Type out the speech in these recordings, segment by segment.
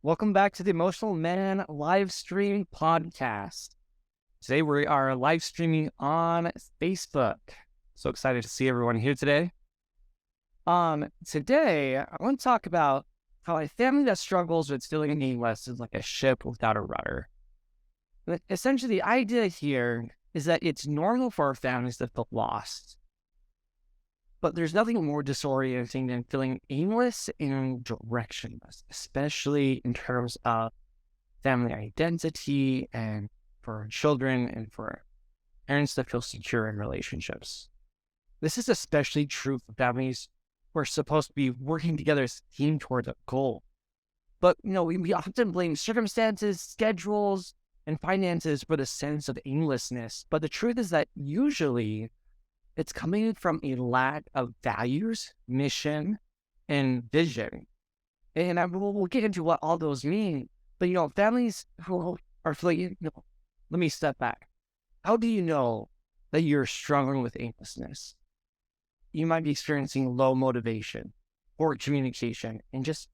Welcome back to the Emotional Man live stream podcast. Today we are live streaming on Facebook. So excited to see everyone here today. Today I want to talk about how a family that struggles with feeling aimless is like a ship without a rudder. But essentially, the idea here is that it's normal for our families to feel lost. But there's nothing more disorienting than feeling aimless and directionless, especially in terms of family identity and for children and for parents that feel secure in relationships. This is especially true for families who are supposed to be working together as a team towards a goal. But, we often blame circumstances, schedules, and finances for the sense of aimlessness. But the truth is that usually it's coming from a lack of values, mission, and vision. And we'll get into what all those mean. But, families who are feeling, let me step back. How do you know that you're struggling with aimlessness? You might be experiencing low motivation, poor communication, and just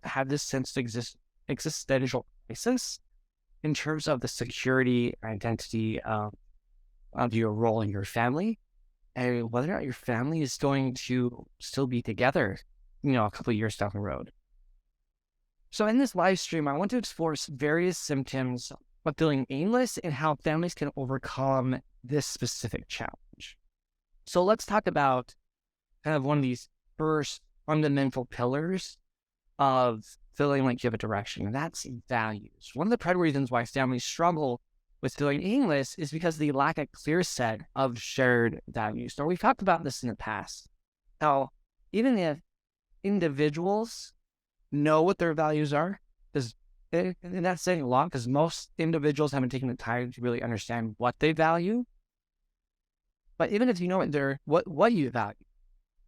have this sense of existential crisis in terms of the security, identity of your role in your family, and whether or not your family is going to still be together, a couple of years down the road. So in this live stream, I want to explore various symptoms of feeling aimless and how families can overcome this specific challenge. So let's talk about kind of one of these first fundamental pillars of feeling like you have a direction, and that's values. One of the primary reasons why families struggle with feeling aimless is because they lack a clear set of shared values. Now, we've talked about this in the past. Now, even if individuals know what their values are, and that's saying a lot because most individuals haven't taken the time to really understand what they value. But even if you know what you value,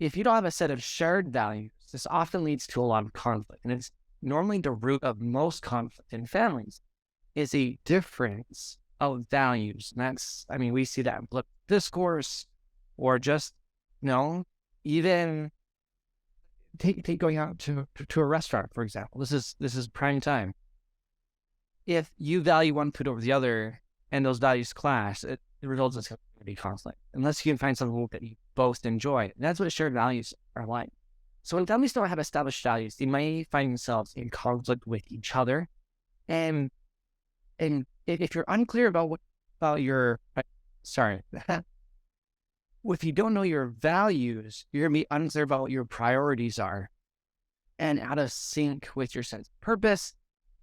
if you don't have a set of shared values, this often leads to a lot of conflict. And it's normally the root of most conflict in families is a difference of values. And we see that in political discourse or just, even take going out to a restaurant, for example. This is prime time. If you value one food over the other and those values clash, it results in community conflict, unless you can find something that you both enjoy. And that's what shared values are like. So when families don't have established values, they may find themselves in conflict with each other. And if you're unclear if you don't know your values, you're going to be unclear about what your priorities are and out of sync with your sense of purpose.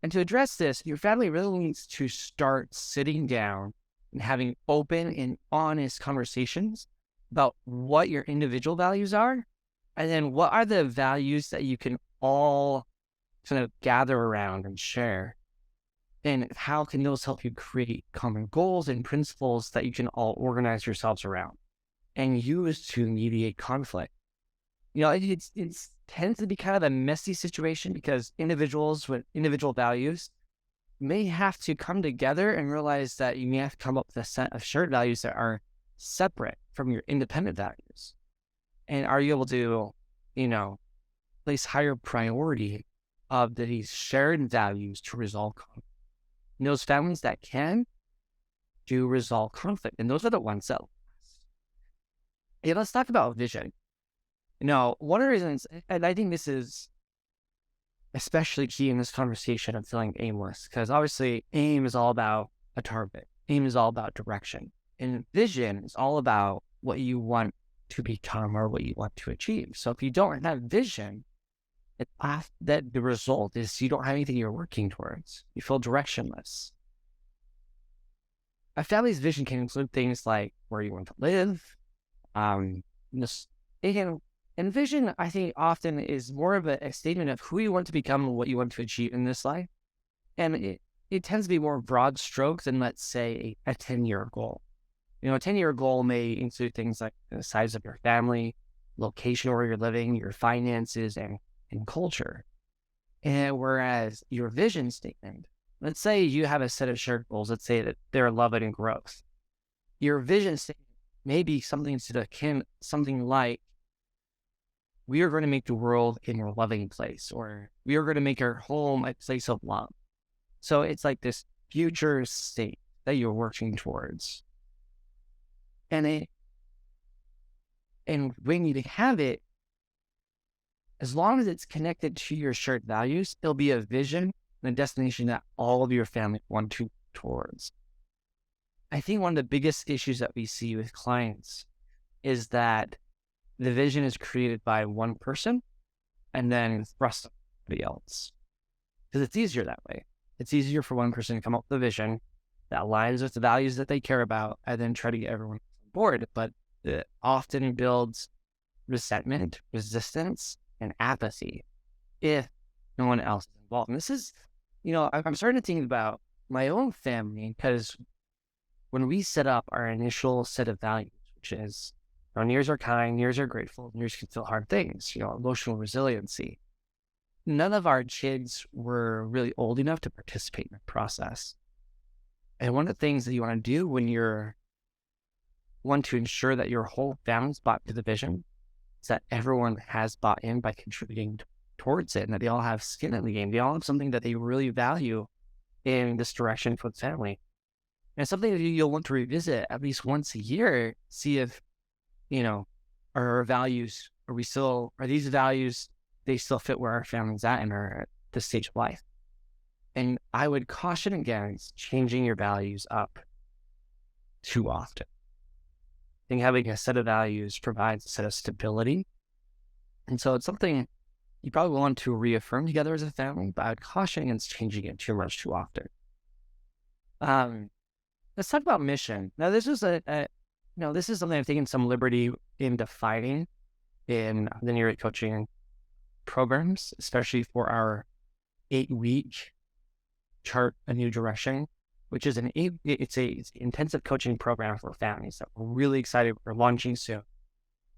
And to address this, your family really needs to start sitting down and having open and honest conversations about what your individual values are, and then what are the values that you can all kind of gather around and share. And how can those help you create common goals and principles that you can all organize yourselves around and use to mediate conflict? It tends to be kind of a messy situation because individuals with individual values may have to come together and realize that you may have to come up with a set of shared values that are separate from your independent values. And are you able to, place higher priority of these shared values to resolve conflict? And those families that can do resolve conflict, and those are the ones that last. Yeah, let's talk about vision. One of the reasons, and I think this is especially key in this conversation of feeling aimless, because obviously aim is all about a target. Aim is all about direction. And vision is all about what you want to become or what you want to achieve. So if you don't have vision, that the result is you don't have anything you're working towards. You feel directionless. A family's vision can include things like where you want to live. And vision, I think, often is more of a statement of who you want to become and what you want to achieve in this life. And it tends to be more broad strokes than, let's say, a 10-year goal. A 10-year goal may include things like the size of your family, location where you're living, your finances, and culture. And whereas your vision statement, let's say you have a set of shared goals, let's say that they're love and growth. Your vision statement may be something like we are going to make the world a more loving place, or we are going to make our home a place of love. So it's like this future state that you're working towards. And when you have it, as long as it's connected to your shared values, it'll be a vision and a destination that all of your family want to towards. I think one of the biggest issues that we see with clients is that the vision is created by one person and then thrust on somebody else. Because it's easier that way. It's easier for one person to come up with a vision that aligns with the values that they care about and then try to get everyone on board. But it often builds resentment, resistance, and apathy if no one else is involved. And this is, I'm starting to think about my own family, because when we set up our initial set of values, which is, nears are kind, nears are grateful, nears can feel hard things, emotional resiliency, none of our kids were really old enough to participate in the process. And one of the things that you want to do when you want to ensure that your whole family's bought to the vision is that everyone has bought in by contributing towards it, and that they all have skin in the game. They all have something that they really value in this direction for the family. And it's something that you'll want to revisit at least once a year, see if, are our values, are these values, they still fit where our family's at and are at this stage of life. And I would caution against changing your values up too often. I think having a set of values provides a set of stability. And so it's something you probably want to reaffirm together as a family, but I would caution against changing it too much too often. Let's talk about mission. Now, this is this is something I've taken some liberty in defining in the Near It coaching programs, especially for our 8-week Chart a New Direction, which is it's an intensive coaching program for families that we're really excited. We're launching soon.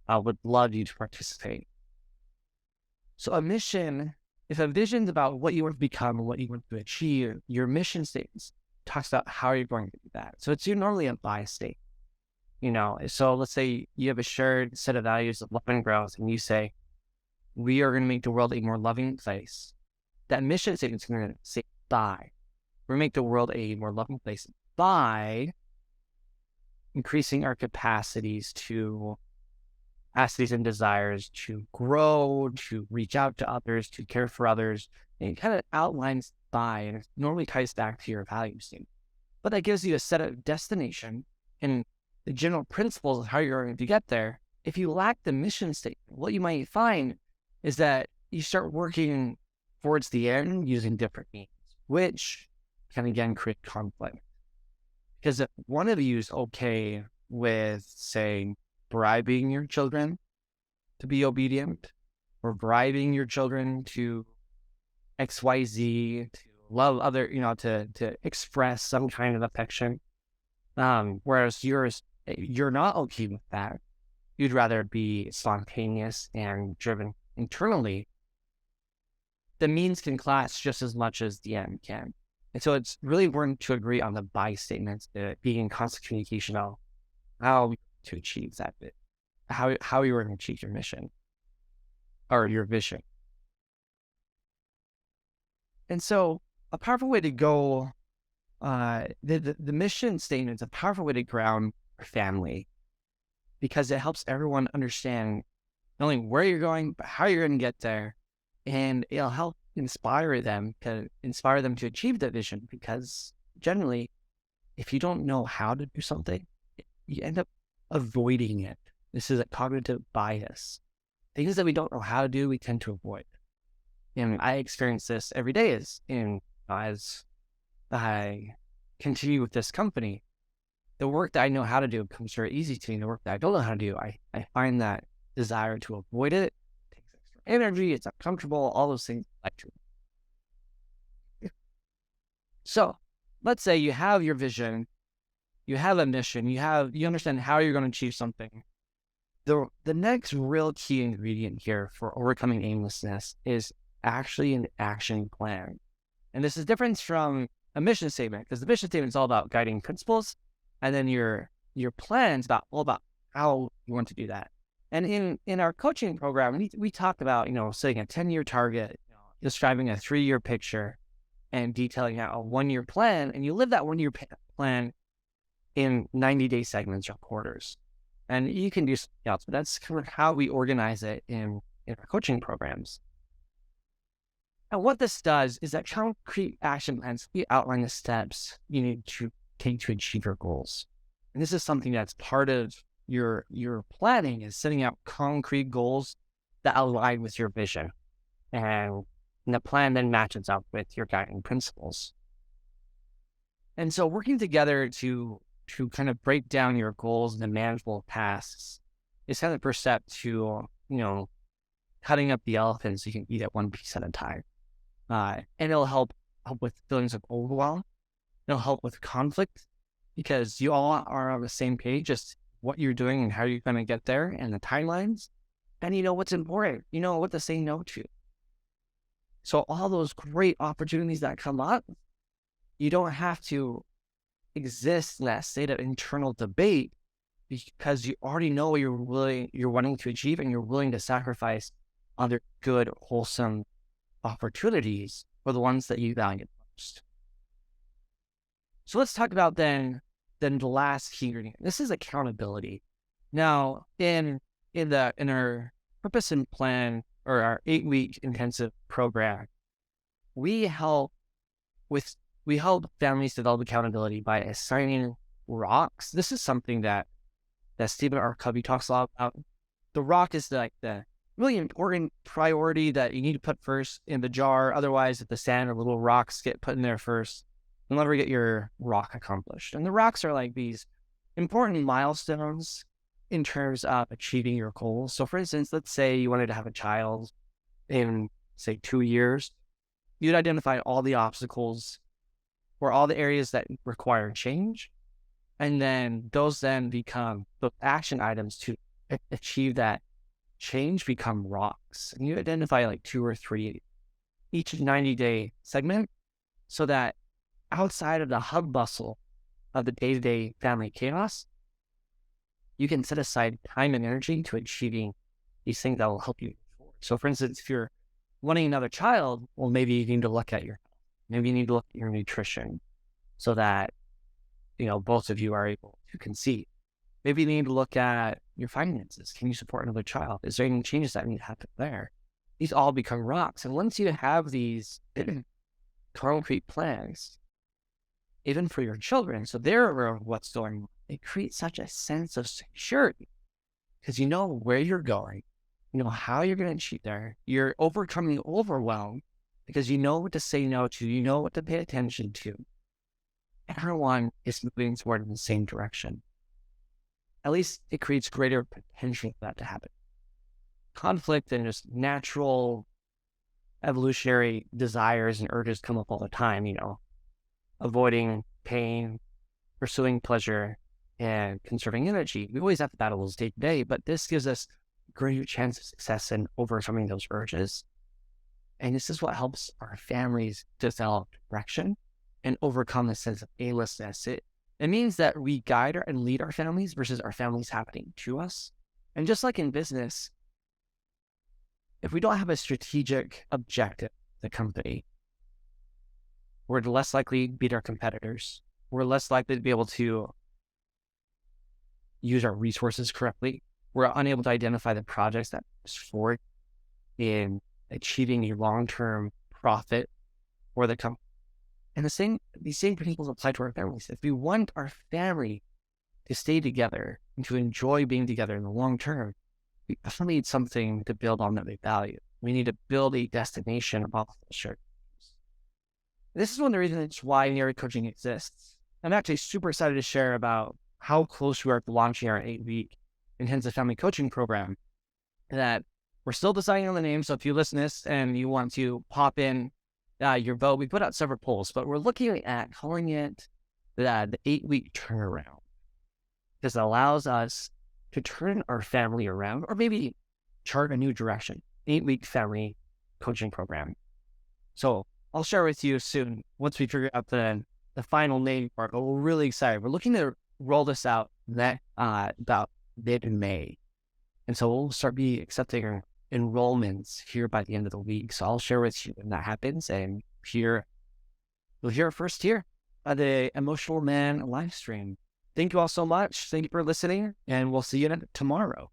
I would love you to participate. So a mission, if a vision's about what you want to become and what you want to achieve, your mission statements talks about how you're going to do that. So it's normally a buy state. So let's say you have a shared set of values of love and growth, and you say, we are going to make the world a more loving place. That mission statement is going to say buy. We're going to make the world a more loving place by increasing our capacities and desires to grow, to reach out to others, to care for others. And it kind of outlines by, and it normally ties back to your value statement. But that gives you a set of destination and the general principles of how you're going to get there. If you lack the mission statement, what you might find is that you start working towards the end using different means, which can again create conflict. Because if one of you is okay with, say, bribing your children to be obedient, or bribing your children to XYZ, to love other, to express some kind of affection, whereas you're not okay with that. You'd rather be spontaneous and driven internally. The means can clash just as much as the end can. And so it's really important to agree on the buy statements, being in constant communication on how to achieve that bit, how you are going to achieve your mission or your vision. And so a powerful way to go, the mission statement is a powerful way to ground your family, because it helps everyone understand not only where you're going, but how you're going to get there. And it'll help inspire them to achieve that vision, because generally, if you don't know how to do something, you end up avoiding it. This is a cognitive bias. Things that we don't know how to do, we tend to avoid. And I experience this every day as I continue with this company. The work that I know how to do comes very easy to me. The work that I don't know how to do, I find that desire to avoid it. It takes extra energy, it's uncomfortable, all those things I like to. So let's say you have your vision, you have a mission, you understand how you're going to achieve something. The next real key ingredient here for overcoming aimlessness is actually an action plan. And this is different from a mission statement, because the mission statement is all about guiding principles, and then your plan is all about how you want to do that. And in our coaching program, we talk about, setting a 10-year target, describing a 3-year picture, and detailing out a 1-year plan. And you live that 1-year plan in 90-day segments or quarters. And you can do something else, but that's kind of how we organize it in our coaching programs. And what this does is that concrete action plans, we outline the steps you need to take to achieve your goals. And this is something that's part of your planning, is setting out concrete goals that align with your vision. And the plan then matches up with your guiding principles. And so working together to kind of break down your goals into manageable tasks is kind of the first step to, cutting up the elephant so you can eat it one piece at a time. And it'll help with feelings of overwhelm. It'll help with conflict because you all are on the same page, just what you're doing and how you're going to get there and the timelines. And you know what's important. You know what to say no to. So all those great opportunities that come up, you don't have to exist in that state of internal debate because you already know what you're wanting to achieve, and you're willing to sacrifice other good, wholesome opportunities for the ones that you value most. So let's talk about then the last key ingredient. This is accountability. Now, in our purpose and plan, or our 8-week intensive program, we help families develop accountability by assigning rocks. This is something that Stephen R. Covey talks a lot about. The rock is like the really important priority that you need to put first in the jar. Otherwise, if the sand or little rocks get put in there first, you'll never get your rock accomplished. And the rocks are like these important milestones in terms of achieving your goals. So for instance, let's say you wanted to have a child in, say, 2 years. You'd identify all the obstacles or all the areas that require change. And then those then become the action items to achieve that change, become rocks. And you identify like 2 or 3 each 90-day segment so that outside of the hub bustle of the day-to-day family chaos, you can set aside time and energy to achieving these things that will help you. So for instance, if you're wanting another child, well, maybe you need to look at your nutrition so that, both of you are able to conceive. Maybe you need to look at your finances. Can you support another child? Is there any changes that need to happen there? These all become rocks. And once you have these concrete plans, even for your children, so they're aware of what's going on, it creates such a sense of security because you know where you're going, you know how you're going to achieve there. You're overcoming overwhelm because you know what to say no to, you know what to pay attention to. Everyone is moving toward in the same direction. At least it creates greater potential for that to happen. Conflict and just natural evolutionary desires and urges come up all the time, avoiding pain, pursuing pleasure, and conserving energy. We always have to battle those day to day, but this gives us a greater chance of success in overcoming those urges. And this is what helps our families develop direction and overcome the sense of aimlessness. It means that we guide and lead our families versus our families happening to us. And just like in business, if we don't have a strategic objective, the company, we're less likely to beat our competitors. We're less likely to be able to use our resources correctly. We're unable to identify the projects that push forward in achieving a long-term profit for the company. And these same principles apply to our families. If we want our family to stay together and to enjoy being together in the long term, we definitely need something to build on that we value. We need to build a destination of all the shared values. This is one of the reasons why Narrative Coaching exists. I'm actually super excited to share about how close we are to launching our 8-week intensive family coaching program. That we're still deciding on the name. So if you listen to this and you want to pop in your vote, we put out several polls, but we're looking at calling it the 8-week turnaround because it allows us to turn our family around or maybe chart a new direction. 8-week family coaching program. So I'll share with you soon once we figure out the final name part, but we're really excited. We're looking to roll this out about mid-May. And so we'll start be accepting enrollments here by the end of the week. So I'll share with you when that happens, and you'll hear it first here on the Emotional Man live stream. Thank you all so much. Thank you for listening, and we'll see you tomorrow.